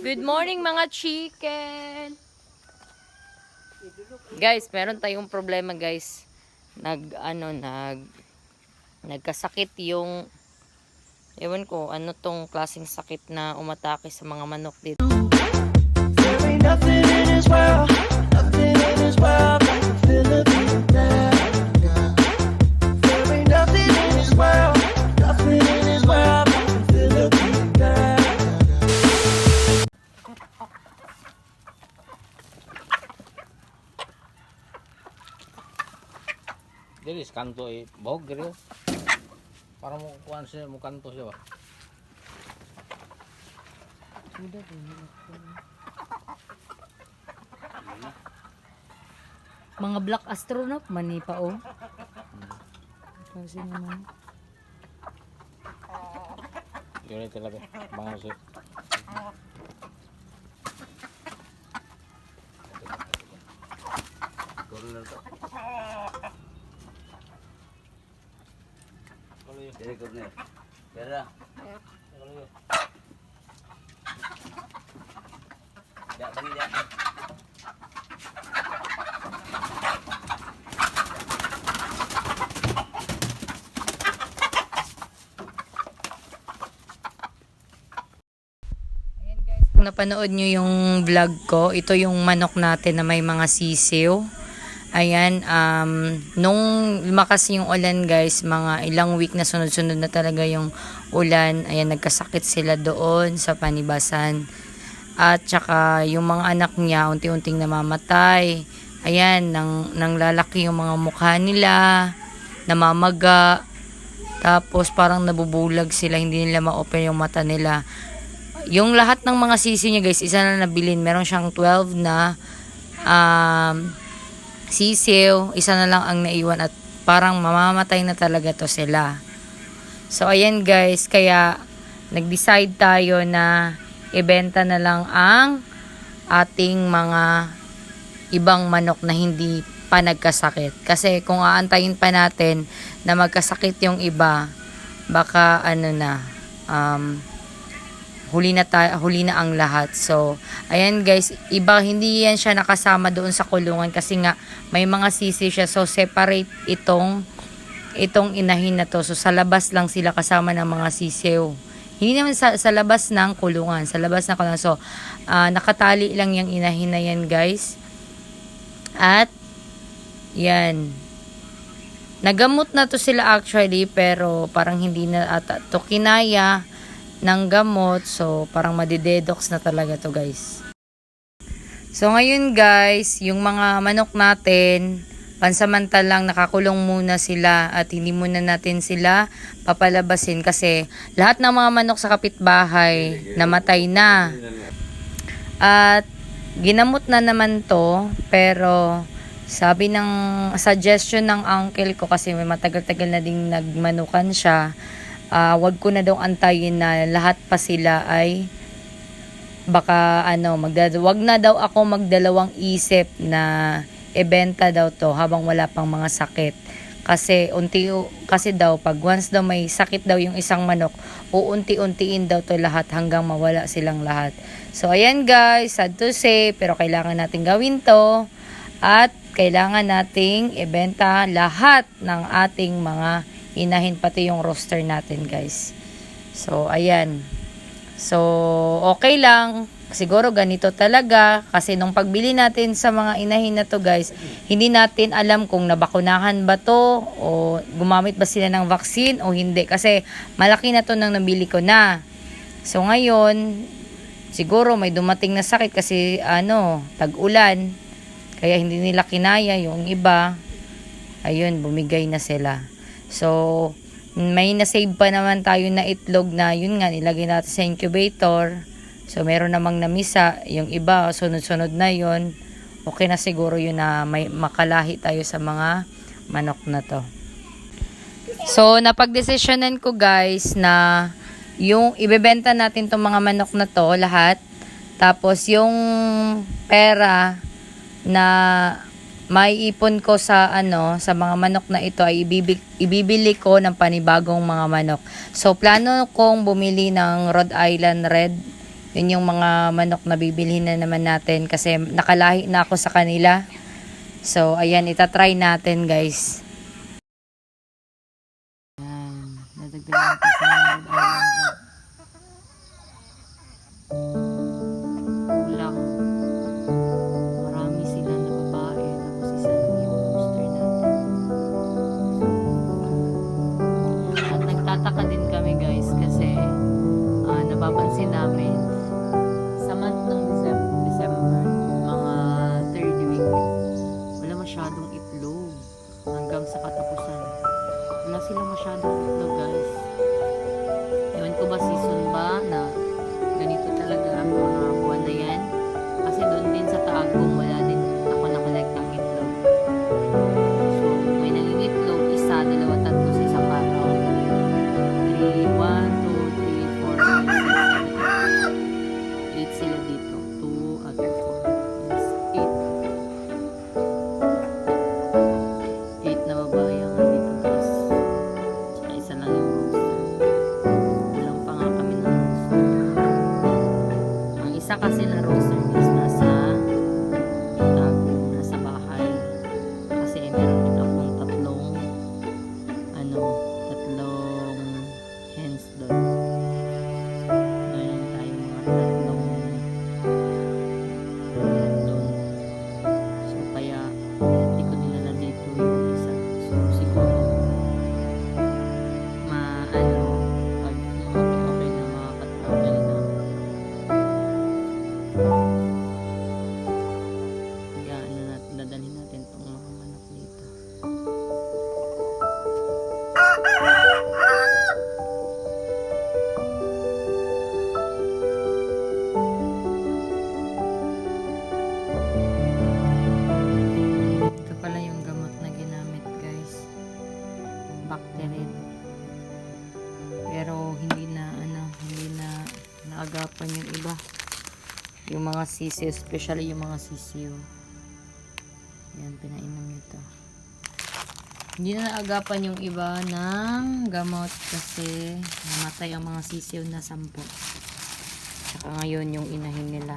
Good morning mga chicken. Guys, meron tayong problema guys. Nagkasakit yung ewan ko ano tong klaseng sakit na umatake sa mga manok dito. There ain't nothing in this world, nothing in this world like a Filipino girl. There ain't nothing in this world, nothing in this world like a Filipino girl. Dili kanto bog diri. Para mo kuan siya mo kanto siya ba. Mga black astronaut mani pa oh. Kasi naman. Yun talaga mga siya. Corner to. Dari corner. Pera. Ya, bani ya. Kung napanood nyo yung vlog ko, ito yung manok natin na may mga sisiw. Ayan, nung lumakas yung ulan guys, mga ilang week na sunod-sunod na talaga yung ulan. Ayan, nagkasakit sila doon sa panibasan. At saka yung mga anak niya, unti-unting namamatay. Ayan, nang lalaki yung mga mukha nila, namamaga. Tapos parang nabubulag sila, hindi nila ma-open yung mata nila. Yung lahat ng mga sisi niya guys, isa na nabilin. Meron siyang 12 na sisiw. Isa na lang ang naiwan at parang mamamatay na talaga to sila. So ayan guys, kaya nag-decide tayo na ibenta na lang ang ating mga ibang manok na hindi pa nagkasakit. Kasi kung aantayin pa natin na magkasakit yung iba, baka huli na ang lahat. So, ayan guys, iba hindi yan siya nakasama doon sa kulungan kasi nga may mga sisi siya. So, separate itong inahin na to. So, sa labas lang sila kasama ng mga sisiw. Hindi naman sa labas ng kulungan. Sa labas ng kulungan. So, nakatali lang yung inahin na yan guys. At, yan. Nagamot na to sila actually, pero parang hindi na ata to kinaya ng gamot. So, parang madidedox na talaga to guys. So, ngayon guys, yung mga manok natin, pansamantalang nakakulong muna sila at hindi muna natin sila papalabasin kasi lahat ng mga manok sa kapitbahay namatay na. At ginamot na naman to, pero sabi ng suggestion ng uncle ko kasi may matagal-tagal na ding nagmanukan siya, wag ko na daw antayin na lahat pa sila ay baka wag na daw ako magdalawang isip na ibenta daw to habang wala pang mga sakit. Kasi daw pag once daw may sakit daw yung isang manok, uunti-untiin daw to lahat hanggang mawala silang lahat. So ayan guys, sad to say, pero kailangan nating gawin to at kailangan nating ibenta lahat ng ating mga inahin, pati yung roster natin guys. So ayan. So okay lang, siguro ganito talaga kasi nung pagbili natin sa mga inahin na to guys, hindi natin alam kung nabakunahan ba to o gumamit ba sila ng vaccine o hindi kasi malaki na to nang nabili ko na. So ngayon siguro may dumating na sakit kasi tag-ulan, kaya hindi nila kinaya yung iba. Ayun, bumigay na sila. So, may nasave pa naman tayo na itlog na yun nga, nilagay natin sa incubator. So, meron namang namisa. Yung iba, sunod-sunod na yun. Okay na siguro yun na may makalahi tayo sa mga manok na to. So, napag-desisyonan ko guys na yung ibebenta natin tong mga manok na to, lahat. Tapos, yung pera na may ipon ko sa sa mga manok na ito ay ibibili ko ng panibagong mga manok. So plano kong bumili ng Rhode Island Red, Yun yung mga manok na bibilhin na naman natin kasi nakalahi na ako sa kanila. So, ayan, itatry natin guys. Ayan, nadagdagan natin sa kulang. Marami sila na babae. Tapos isa lang yung rooster natin. At nagtataka din kami guys kasi napapansin namin sa month ng December, mga third week, wala masyadong itlog hanggang sa katapusan. Wala silang masyadong itlog guys. Ewan ko ba season ba na ganito talaga ang mga buwan na yan. Kasi doon din sa Taagong wala din ako na-collect ng itlog. So may nangingitlog, isa, dalawa, tatlo sa isang araw. 3, 1, 2, 3, 4, 5, 6, 7, 8 sila dito. 2, other 4. Yes, 8. 8 na babae ang dito guys. Tsaka isa lang yung rooster. Walang pa nga kami ng rooster. Ang isa kasi na rooster is nasa nasa bahay. Kasi meron din akong tatlong hens doon. Meron tayong mga tatlong doon. So kaya hindi ko dinala dito yung isa. So siguro pag okay na makaka-travel na. Kaya dadalhin natin itong mga manok dito. Ito pala yung gamot na ginamit guys. Bacterin. Pero hindi na naagapan yung iba. Yung mga sisiw, especially yung mga sisiw. Yan, pinainom nito. Hindi na naagapan yung iba ng gamot kasi namatay ang mga sisiw na 10. Tsaka ngayon yung inahin nila.